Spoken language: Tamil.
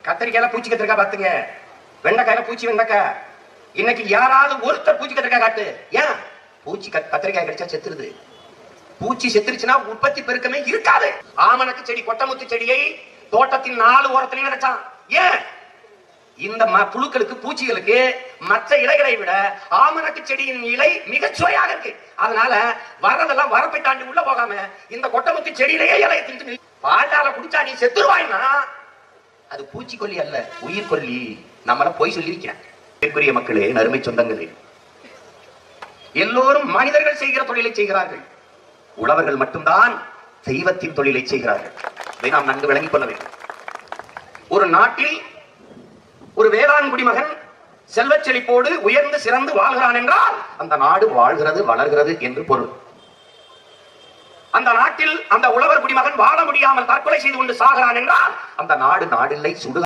கத்திரிக்காயில பூச்சி கத்திரிக்காய் பாத்துங்க, வெண்டைக்காயில பூச்சி வெண்டைக்காய். இன்னைக்கு யாராவது ஒருத்தர் பூச்சி கத்திரிக்காய் காட்டு. ஏன்? பூச்சி கத்திரிக்காய் கிடைச்சா செத்துருது. பூச்சி செத்துருச்சுன்னா உற்பத்தி பெருக்கமே இருக்காது. ஆமணக்கு செடி, கொட்டமுத்து செடியை தோட்டத்தின் 4 ஓரத்திலையும் நினைச்சான். ஏன்? இந்த புழுக்களுக்கு, பூச்சிகளுக்கு மற்ற இலைகளை விட ஆமணக்கு செடியின் இலை மிக சுவையாக இருக்கு. அதனால வரதெல்லாம் வரப்பை தாண்டி உள்ள போகாம இந்த கொட்டமுத்து செடியிலேயே இலையை தின்னு பாட்டால குடிச்சா நீ செத்துருவாய்னா அது பூச்சிக்கொல்லி அல்ல, உயிர் கொல்லி. நம்மள போய் சொல்லியிருக்கிறேன். மக்களே, அருமை சொந்தங்களே, எல்லோரும் மனிதர்கள் செய்கிற தொழிலை செய்கிறார்கள். உழவர்கள் மட்டும்தான் தெய்வத்தின் தொழிலை செய்கிறார்கள். இதை நாம் நன்கு விளங்கிக் கொள்ள வேண்டும். ஒரு நாட்டில் ஒரு வேளாண் குடிமகன் செல்வச் செழிப்போடு உயர்ந்து சிறந்து வாழ்கிறான் என்றால் அந்த நாடு வாழ்கிறது, வளர்கிறது என்று பொருள். அந்த நாட்டில் அந்த உழவர் குடிமகன் வாழ முடியாமல் தற்கொலை செய்து கொண்டு சாகிறான் என்றால் அந்த நாடு நாடில்லை, சுடு